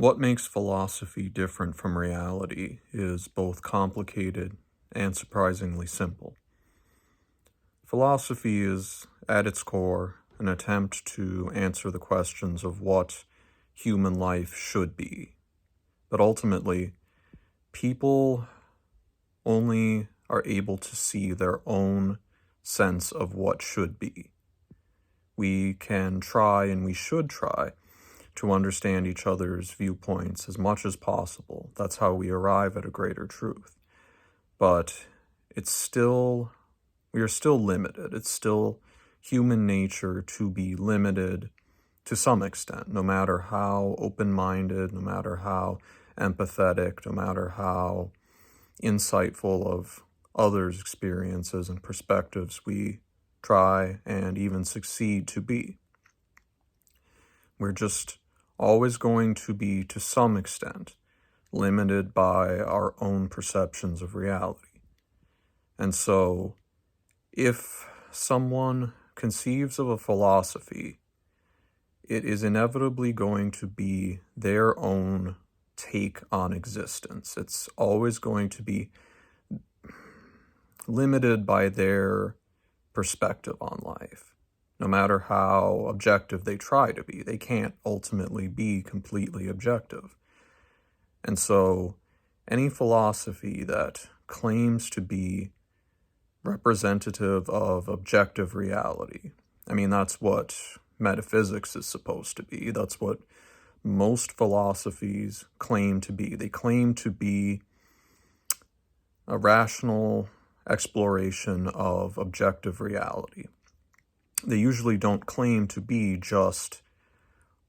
What makes philosophy different from reality is both complicated and surprisingly simple. Philosophy is, at its core, an attempt to answer the questions of what human life should be. But ultimately, people only are able to see their own sense of what should be. We can try, and we should try, to understand each other's viewpoints as much as possible. That's how we arrive at a greater truth. But we are still limited. It's still human nature to be limited to some extent, no matter how open-minded, no matter how empathetic, no matter how insightful of others' experiences and perspectives we try and even succeed to be. We're just always going to be, to some extent, limited by our own perceptions of reality. And so, if someone conceives of a philosophy, it is inevitably going to be their own take on existence. It's always going to be limited by their perspective on life. No matter how objective they try to be, they can't ultimately be completely objective. And so, any philosophy that claims to be representative of objective reality, I mean, that's what metaphysics is supposed to be. That's what most philosophies claim to be. They claim to be a rational exploration of objective reality. They usually don't claim to be just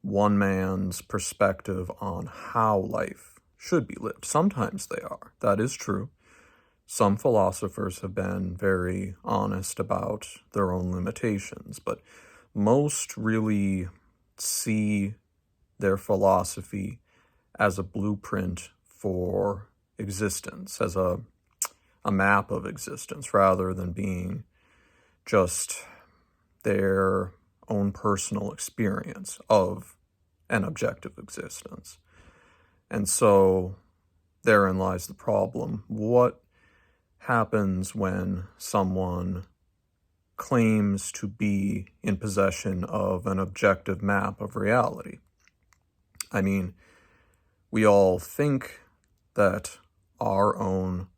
one man's perspective on how life should be lived. Sometimes they are. That is true. Some philosophers have been very honest about their own limitations, but most really see their philosophy as a blueprint for existence, as a map of existence, rather than being just their own personal experience of an objective existence. And so therein lies the problem. What happens when someone claims to be in possession of an objective map of reality? I mean, we all think that our own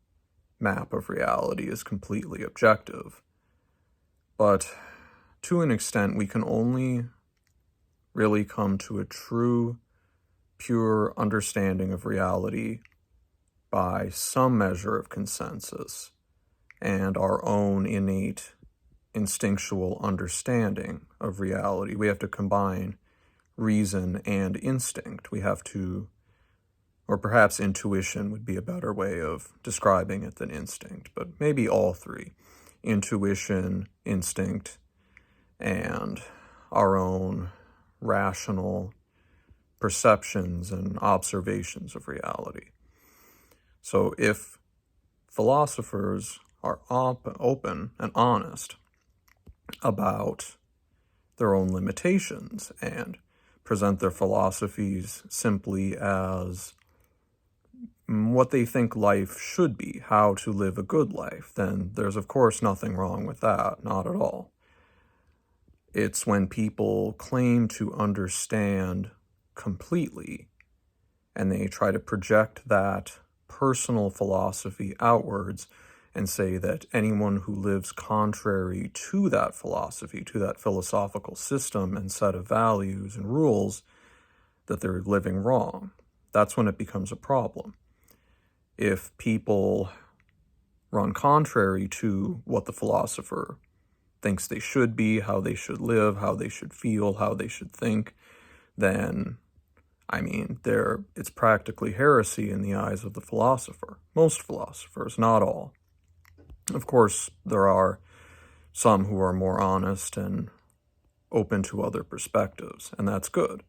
map of reality is completely objective, but to an extent, we can only really come to a true, pure understanding of reality by some measure of consensus and our own innate instinctual understanding of reality. We have to combine reason and instinct. We have to, or perhaps intuition would be a better way of describing it than instinct, but maybe all three: intuition, instinct, and our own rational perceptions and observations of reality. So if philosophers are open and honest about their own limitations and present their philosophies simply as what they think life should be, how to live a good life, then there's of course nothing wrong with that, not at all. It's when people claim to understand completely and they try to project that personal philosophy outwards and say that anyone who lives contrary to that philosophy, to that philosophical system and set of values and rules, that they're living wrong. That's when it becomes a problem. If people run contrary to what the philosopher thinks they should be, how they should live, how they should feel, how they should think, then, I mean, it's practically heresy in the eyes of the philosopher. Most philosophers, not all. Of course, there are some who are more honest and open to other perspectives, and that's good.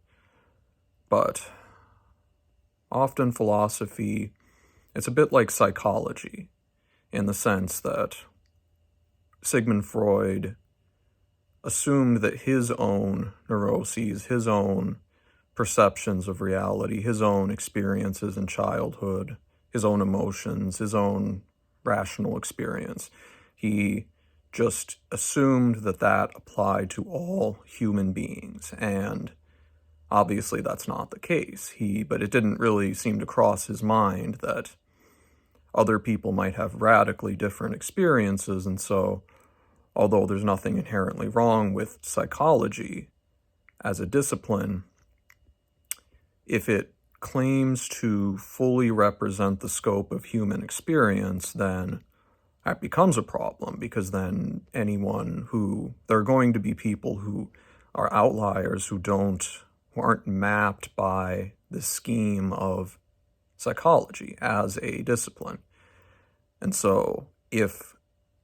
But often philosophy, it's a bit like psychology, in the sense that Sigmund Freud assumed that his own neuroses, his own perceptions of reality, his own experiences in childhood, his own emotions, his own rational experience. He just assumed that that applied to all human beings, and obviously that's not the case. But it didn't really seem to cross his mind that other people might have radically different experiences, and so, although there's nothing inherently wrong with psychology as a discipline, if it claims to fully represent the scope of human experience, then that becomes a problem, because then there are going to be people who are outliers who aren't mapped by the scheme of psychology as a discipline. And so if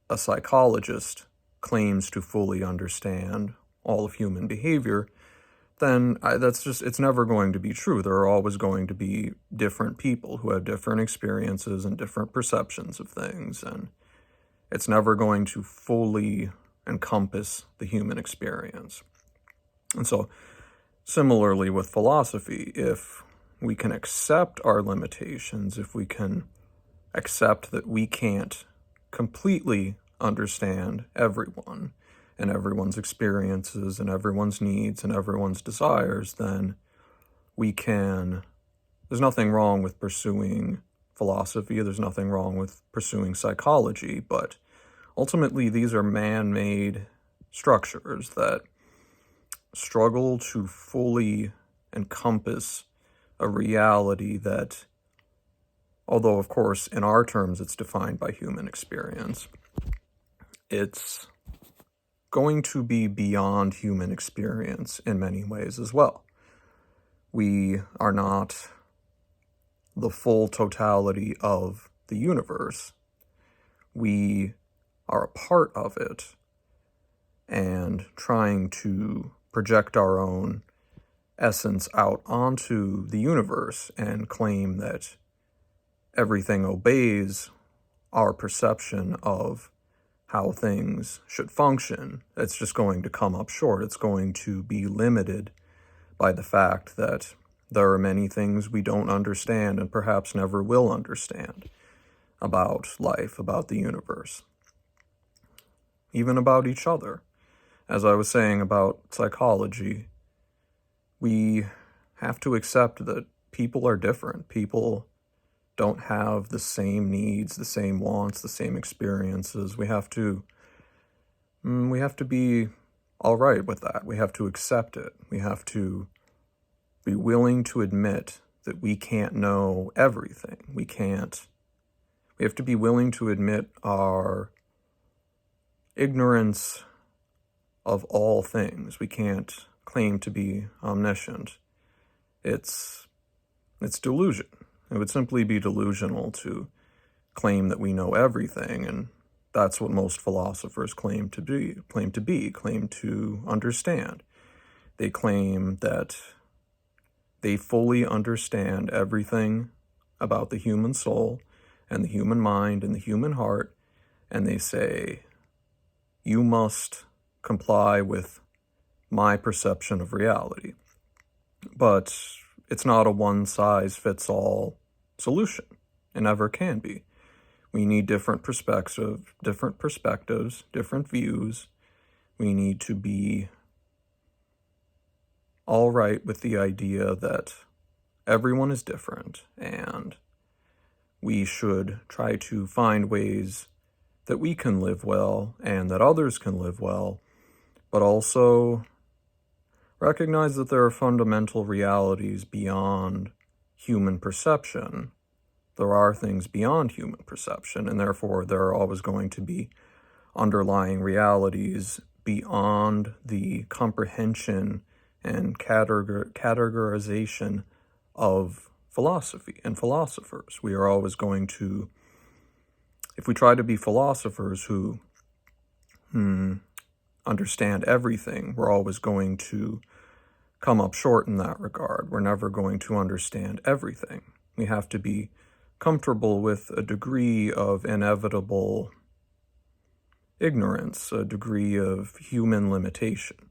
a psychologist claims to fully understand all of human behavior, then it's never going to be true. There are always going to be different people who have different experiences and different perceptions of things, and it's never going to fully encompass the human experience. And so, similarly with philosophy, if we can accept our limitations, if we can accept that we can't completely understand everyone and everyone's experiences and everyone's needs and everyone's desires, then there's nothing wrong with pursuing philosophy, there's nothing wrong with pursuing psychology, but ultimately these are man-made structures that struggle to fully encompass a reality that, although of course in our terms it's defined by human experience, it's going to be beyond human experience in many ways as well. We are not the full totality of the universe. We are a part of it, and trying to project our own essence out onto the universe and claim that everything obeys our perception of how things should function, it's just going to come up short. It's going to be limited by the fact that there are many things we don't understand and perhaps never will understand about life, about the universe, even about each other. As I was saying about psychology, we have to accept that people are different. People don't have the same needs, the same wants, the same experiences. We have to be all right with that. We have to accept it. We have to be willing to admit that we can't know everything. We have to be willing to admit our ignorance of all things. We can't claim to be omniscient. It's delusion. It would simply be delusional to claim that we know everything, and that's what most philosophers claim to understand. They claim that they fully understand everything about the human soul and the human mind and the human heart, and they say, you must comply with my perception of reality. But it's not a one-size-fits-all solution. It never can be. We need different perspectives, different views. We need to be all right with the idea that everyone is different, and we should try to find ways that we can live well and that others can live well, but also recognize that there are fundamental realities beyond human perception. There are things beyond human perception, and therefore there are always going to be underlying realities beyond the comprehension and categorization of philosophy and philosophers. We are always going to, if we try to be philosophers who understand everything, we're always going to come up short in that regard. We're never going to understand everything. We have to be comfortable with a degree of inevitable ignorance, a degree of human limitation.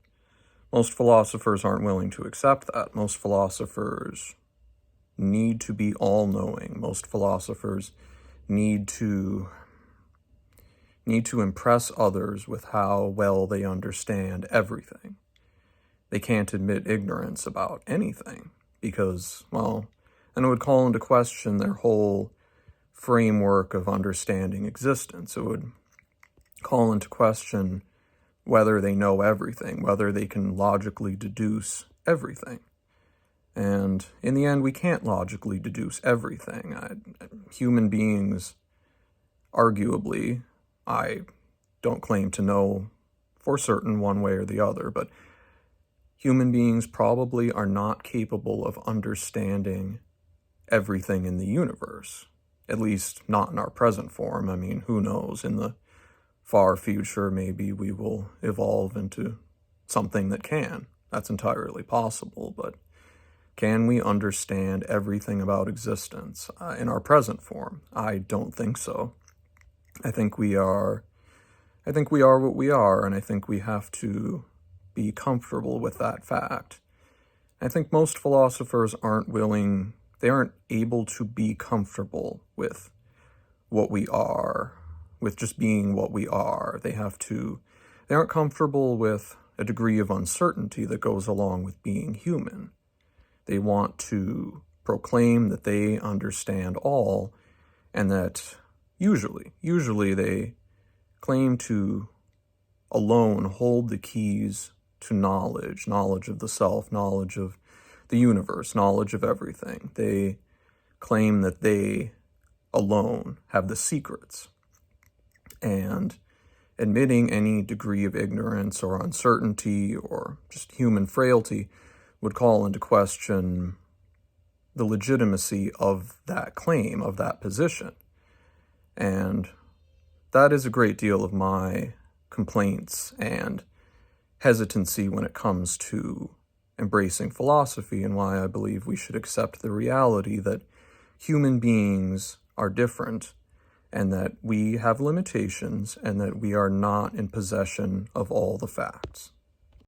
Most philosophers aren't willing to accept that. Most philosophers need to be all-knowing. Most philosophers need to impress others with how well they understand everything. They can't admit ignorance about anything because, well, then it would call into question their whole framework of understanding existence. It would call into question whether they know everything, whether they can logically deduce everything. And in the end, we can't logically deduce everything. Human beings, arguably, I don't claim to know for certain one way or the other, but human beings probably are not capable of understanding everything in the universe, at least not in our present form. I mean, who knows? In the far future, maybe we will evolve into something that can. That's entirely possible, but can we understand everything about existence in our present form? I don't think so. I think we are what we are, and I think we have to be comfortable with that fact. I think most philosophers aren't able to be comfortable with what we are, with just being what we are. They aren't comfortable with a degree of uncertainty that goes along with being human. They want to proclaim that they understand all, and that usually they claim to alone hold the keys to knowledge of the self, knowledge of the universe, knowledge of everything. They claim that they alone have the secrets. And admitting any degree of ignorance or uncertainty or just human frailty would call into question the legitimacy of that claim, of that position. And that is a great deal of my complaints and hesitancy when it comes to embracing philosophy, and why I believe we should accept the reality that human beings are different, and that we have limitations, and that we are not in possession of all the facts.